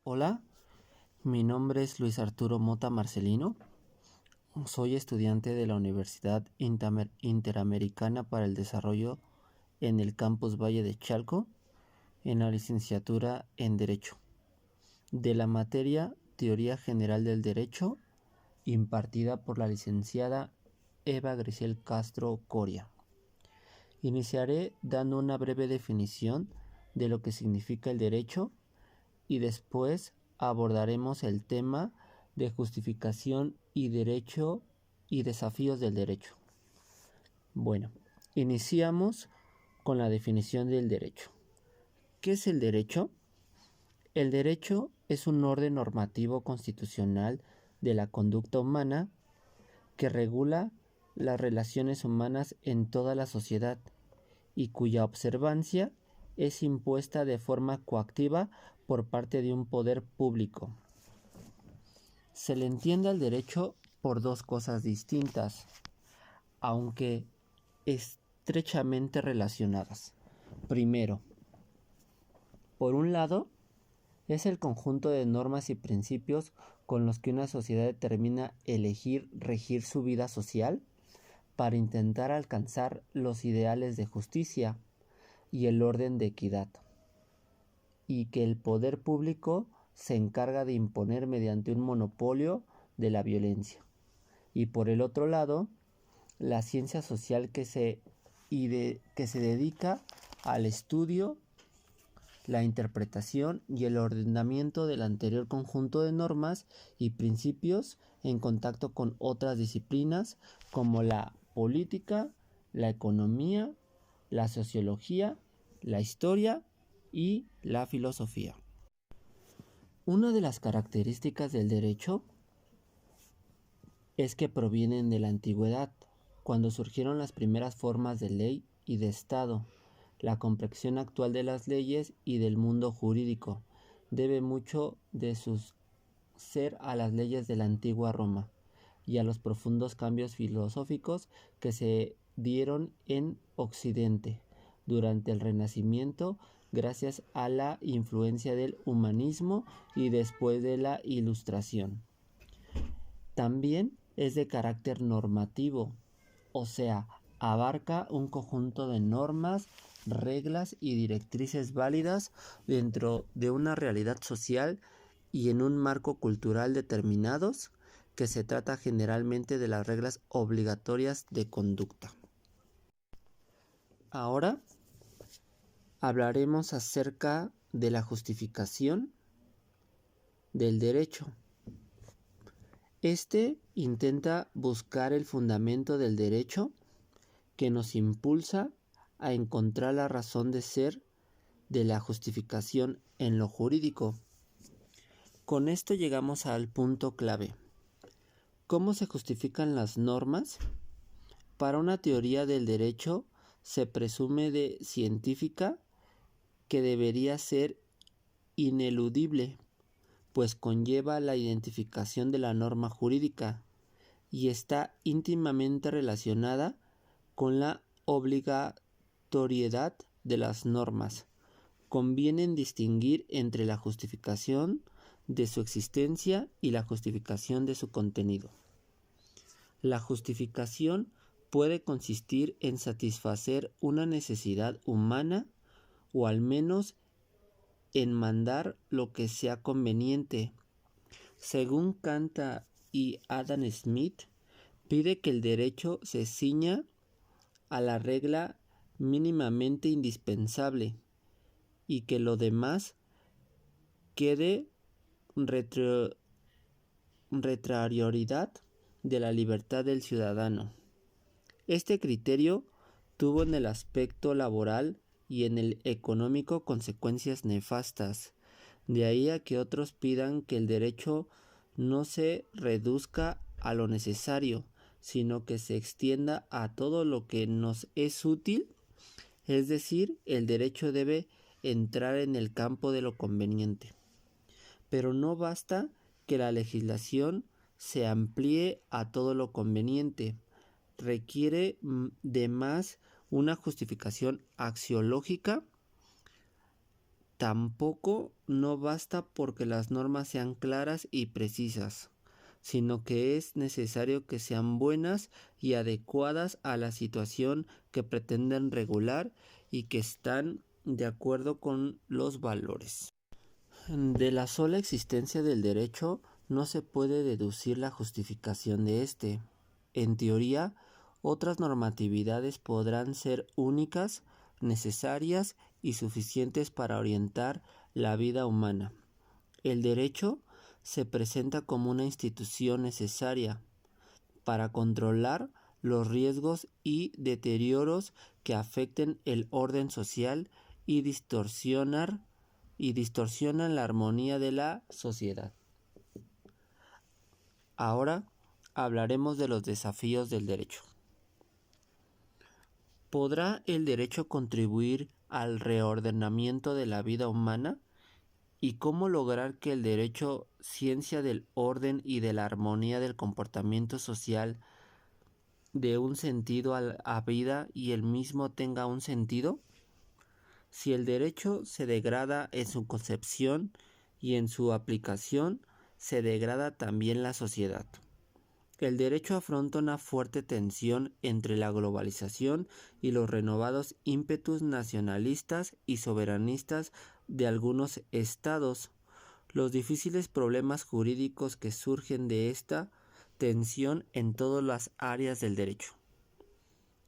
Hola, mi nombre es Luis Arturo Mota Marcelino. Soy estudiante de la Universidad Interamericana para el Desarrollo en el Campus Valle de Chalco, en la licenciatura en Derecho, de la materia Teoría General del Derecho, impartida por la licenciada Eva Grisel Castro Coria. Iniciaré dando una breve definición de lo que significa el derecho y después abordaremos el tema de justificación y derecho y desafíos del derecho. Bueno, iniciamos con la definición del derecho. ¿Qué es el derecho? El derecho es un orden normativo constitucional de la conducta humana que regula las relaciones humanas en toda la sociedad y cuya observancia es impuesta de forma coactiva por parte de un poder público. Se le entiende al derecho por dos cosas distintas, aunque estrechamente relacionadas. Primero, por un lado, es el conjunto de normas y principios con los que una sociedad determina elegir regir su vida social para intentar alcanzar los ideales de justicia y el orden de equidad, y que el poder público se encarga de imponer mediante un monopolio de la violencia. Y por el otro lado, la ciencia social que se dedica al estudio, la interpretación y el ordenamiento del anterior conjunto de normas y principios en contacto con otras disciplinas como la política, la economía, la sociología, la historia y la filosofía. Una de las características del derecho es que provienen de la antigüedad, cuando surgieron las primeras formas de ley y de Estado. La comprensión actual de las leyes y del mundo jurídico debe mucho de su ser a las leyes de la antigua Roma y a los profundos cambios filosóficos que se dieron en Occidente durante el Renacimiento gracias a la influencia del humanismo y después de la Ilustración. También es de carácter normativo, o sea, abarca un conjunto de normas, reglas y directrices válidas dentro de una realidad social y en un marco cultural determinados, que se trata generalmente de las reglas obligatorias de conducta. Ahora hablaremos acerca de la justificación del derecho. Este intenta buscar el fundamento del derecho que nos impulsa a encontrar la razón de ser de la justificación en lo jurídico. Con esto llegamos al punto clave. ¿Cómo se justifican las normas? Para una teoría del derecho se presume de científica que debería ser ineludible, pues conlleva la identificación de la norma jurídica y está íntimamente relacionada con la obligatoriedad de las normas. Conviene distinguir entre la justificación de su existencia y la justificación de su contenido. La justificación puede consistir en satisfacer una necesidad humana o al menos en mandar lo que sea conveniente. Según Kant y Adam Smith, pide que el derecho se ciña a la regla mínimamente indispensable y que lo demás quede retrarioridad de la libertad del ciudadano. Este criterio tuvo en el aspecto laboral y en el económico consecuencias nefastas. De ahí a que otros pidan que el derecho no se reduzca a lo necesario, sino que se extienda a todo lo que nos es útil, es decir, el derecho debe entrar en el campo de lo conveniente. Pero no basta que la legislación se amplíe a todo lo conveniente, requiere de más una justificación axiológica. tampoco no basta porque las normas sean claras y precisas, sino que es necesario que sean buenas y adecuadas a la situación que pretenden regular y que están de acuerdo con los valores. De la sola existencia del derecho no se puede deducir la justificación de éste. En teoría, otras normatividades podrán ser únicas, necesarias y suficientes para orientar la vida humana. El derecho se presenta como una institución necesaria para controlar los riesgos y deterioros que afecten el orden social y distorsionan la armonía de la sociedad. Ahora hablaremos de los desafíos del derecho. ¿Podrá el derecho contribuir al reordenamiento de la vida humana? ¿Y cómo lograr que el derecho, ciencia del orden y de la armonía del comportamiento social, dé un sentido a vida y el mismo tenga un sentido? Si el derecho se degrada en su concepción y en su aplicación, se degrada también la sociedad. El derecho afronta una fuerte tensión entre la globalización y los renovados ímpetus nacionalistas y soberanistas de algunos estados. Los difíciles problemas jurídicos que surgen de esta tensión en todas las áreas del derecho.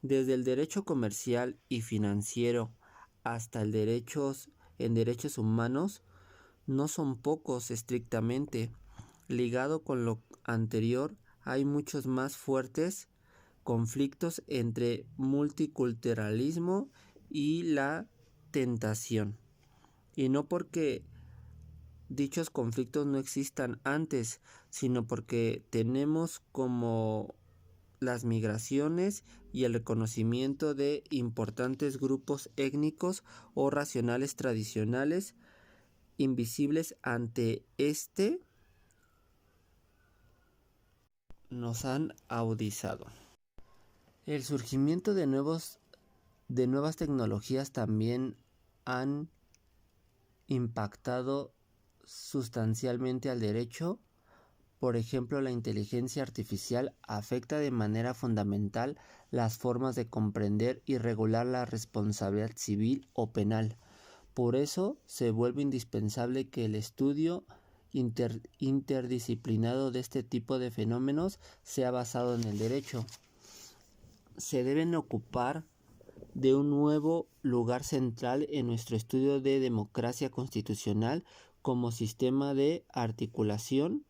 Desde el derecho comercial y financiero hasta el en derechos humanos, no son pocos estrictamente. Ligado con lo anterior, hay muchos más fuertes conflictos entre multiculturalismo y la tentación. Y no porque dichos conflictos no existan antes, sino porque tenemos como las migraciones y el reconocimiento de importantes grupos étnicos o raciales tradicionales invisibles ante nos han agudizado. El surgimiento de nuevas tecnologías también han impactado sustancialmente al derecho. Por ejemplo, la inteligencia artificial afecta de manera fundamental las formas de comprender y regular la responsabilidad civil o penal. Por eso se vuelve indispensable que el estudio interdisciplinado de este tipo de fenómenos sea basado en el derecho. Se deben ocupar de un nuevo lugar central en nuestro estudio de democracia constitucional como sistema de articulación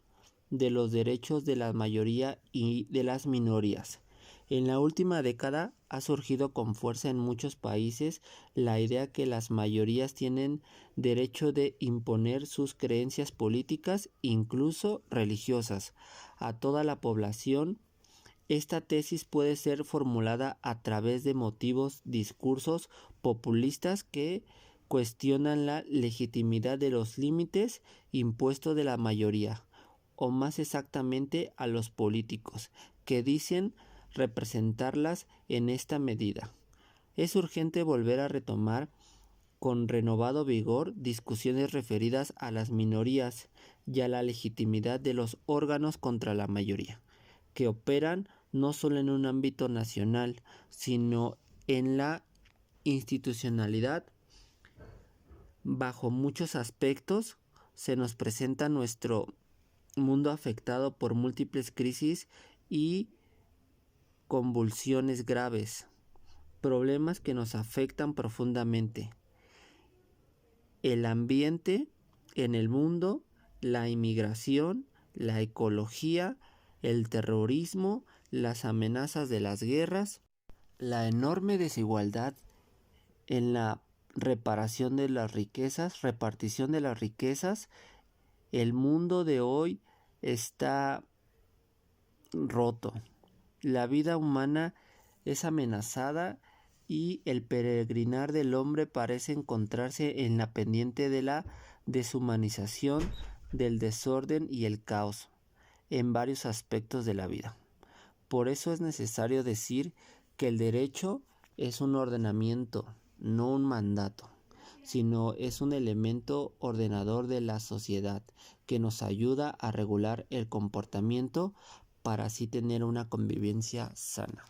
de los derechos de la mayoría y de las minorías. En la última década ha surgido con fuerza en muchos países la idea que las mayorías tienen derecho de imponer sus creencias políticas, incluso religiosas, a toda la población. Esta tesis puede ser formulada a través de discursos populistas que cuestionan la legitimidad de los límites impuestos de la mayoría, o más exactamente a los políticos, que dicen representarlas en esta medida. Es urgente volver a retomar con renovado vigor discusiones referidas a las minorías y a la legitimidad de los órganos contra la mayoría, que operan no solo en un ámbito nacional, sino en la institucionalidad. Bajo muchos aspectos se nos presenta nuestro mundo afectado por múltiples crisis y convulsiones graves, problemas que nos afectan profundamente. El ambiente en el mundo, la inmigración, la ecología, el terrorismo, las amenazas de las guerras, la enorme desigualdad en la repartición de las riquezas. El mundo de hoy está roto. La vida humana es amenazada y el peregrinar del hombre parece encontrarse en la pendiente de la deshumanización, del desorden y el caos en varios aspectos de la vida. Por eso es necesario decir que el derecho es un ordenamiento, no un mandato. sino es un elemento ordenador de la sociedad que nos ayuda a regular el comportamiento para así tener una convivencia sana.